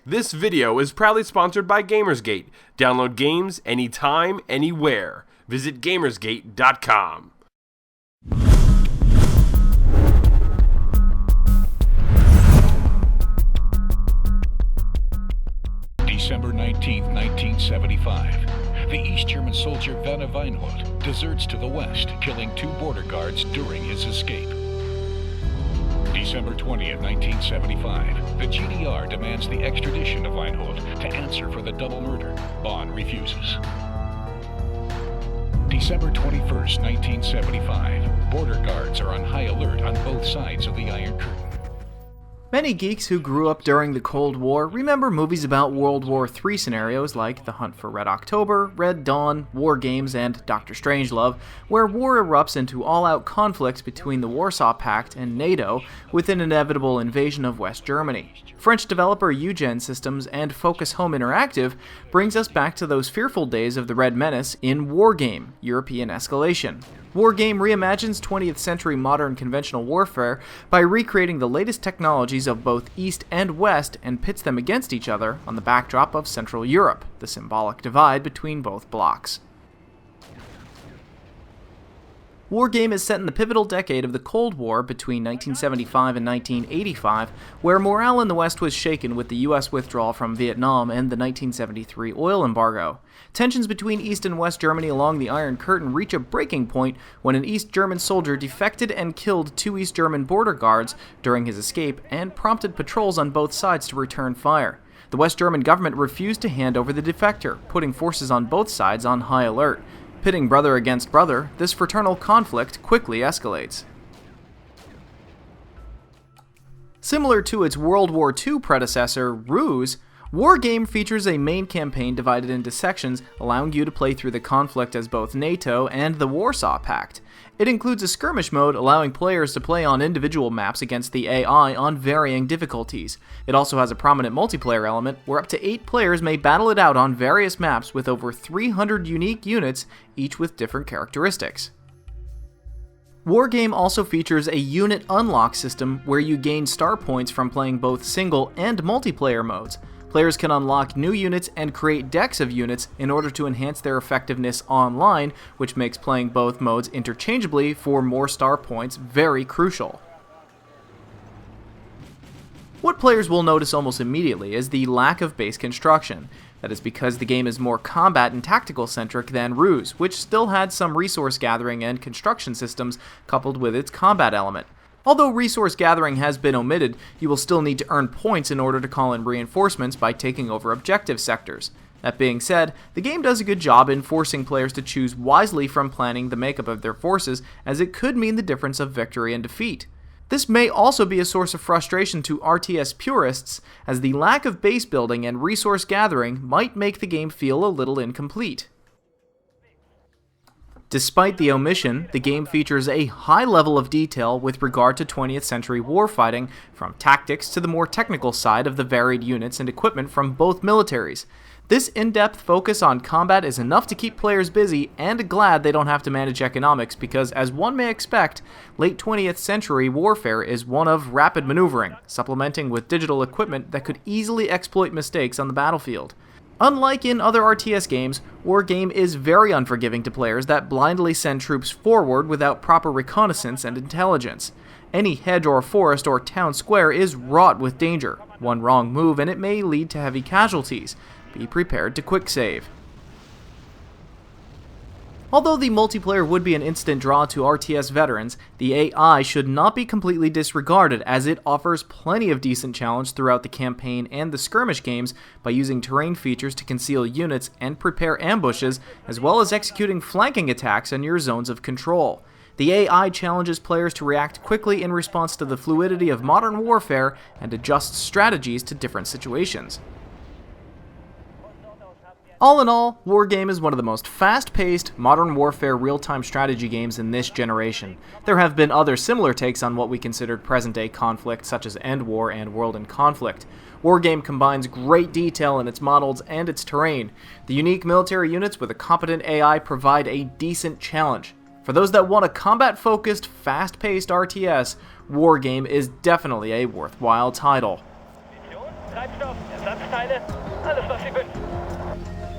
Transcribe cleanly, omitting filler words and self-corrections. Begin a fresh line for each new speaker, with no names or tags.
This video is proudly sponsored by Gamersgate. Download games anytime, anywhere. Visit Gamersgate.com.
December 19th, 1975. The East German soldier Werner Weinhold deserts to the west, killing 2 border guards during his escape. December 20th, 1975. The GDR demands the extradition of Weinhold to answer for the double murder. Bonn refuses. December 21st, 1975. Border guards are on high alert on both sides of the Iron Curtain.
Many geeks who grew up during the Cold War remember movies about World War III scenarios like The Hunt for Red October, Red Dawn, Wargames, and Dr. Strangelove, where war erupts into all-out conflicts between the Warsaw Pact and NATO with an inevitable invasion of West Germany. French developer Eugen Systems and Focus Home Interactive brings us back to those fearful days of the Red Menace in Wargame, European Escalation. Wargame reimagines 20th century modern conventional warfare by recreating the latest technologies of both East and West and pits them against each other on the backdrop of Central Europe, the symbolic divide between both blocs. Wargame is set in the pivotal decade of the Cold War between 1975 and 1985, where morale in the West was shaken with the U.S. withdrawal from Vietnam and the 1973 oil embargo. Tensions between East and West Germany along the Iron Curtain reach a breaking point when an East German soldier defected and killed 2 East German border guards during his escape and prompted patrols on both sides to return fire. The West German government refused to hand over the defector, putting forces on both sides on high alert. Pitting brother against brother, this fraternal conflict quickly escalates. Similar to its World War II predecessor, Ruse, Wargame features a main campaign divided into sections, allowing you to play through the conflict as both NATO and the Warsaw Pact. It includes a skirmish mode, allowing players to play on individual maps against the AI on varying difficulties. It also has a prominent multiplayer element, where up to 8 players may battle it out on various maps with over 300 unique units, each with different characteristics. Wargame also features a unit unlock system where you gain star points from playing both single and multiplayer modes. Players can unlock new units and create decks of units in order to enhance their effectiveness online, which makes playing both modes interchangeably for more star points very crucial. What players will notice almost immediately is the lack of base construction. That is because the game is more combat and tactical centric than Ruse, which still had some resource gathering and construction systems coupled with its combat element. Although resource gathering has been omitted, you will still need to earn points in order to call in reinforcements by taking over objective sectors. That being said, the game does a good job in forcing players to choose wisely from planning the makeup of their forces, as it could mean the difference of victory and defeat. This may also be a source of frustration to RTS purists, as the lack of base building and resource gathering might make the game feel a little incomplete. Despite the omission, the game features a high level of detail with regard to 20th century warfighting, from tactics to the more technical side of the varied units and equipment from both militaries. This in-depth focus on combat is enough to keep players busy and glad they don't have to manage economics because, as one may expect, late 20th century warfare is one of rapid maneuvering, supplementing with digital equipment that could easily exploit mistakes on the battlefield. Unlike in other RTS games, Wargame is very unforgiving to players that blindly send troops forward without proper reconnaissance and intelligence. Any hedge or forest or town square is wrought with danger. One wrong move and it may lead to heavy casualties. Be prepared to quick save. Although the multiplayer would be an instant draw to RTS veterans, the AI should not be completely disregarded, as it offers plenty of decent challenge throughout the campaign and the skirmish games by using terrain features to conceal units and prepare ambushes, as well as executing flanking attacks on your zones of control. The AI challenges players to react quickly in response to the fluidity of modern warfare and adjusts strategies to different situations. All in all, Wargame is one of the most fast-paced, modern warfare real-time strategy games in this generation. There have been other similar takes on what we considered present-day conflict, such as End War and World in Conflict. Wargame combines great detail in its models and its terrain. The unique military units with a competent AI provide a decent challenge. For those that want a combat-focused, fast-paced RTS, Wargame is definitely a worthwhile title.
Treibstoff, Ersatzteile, alles was Sie wünschen.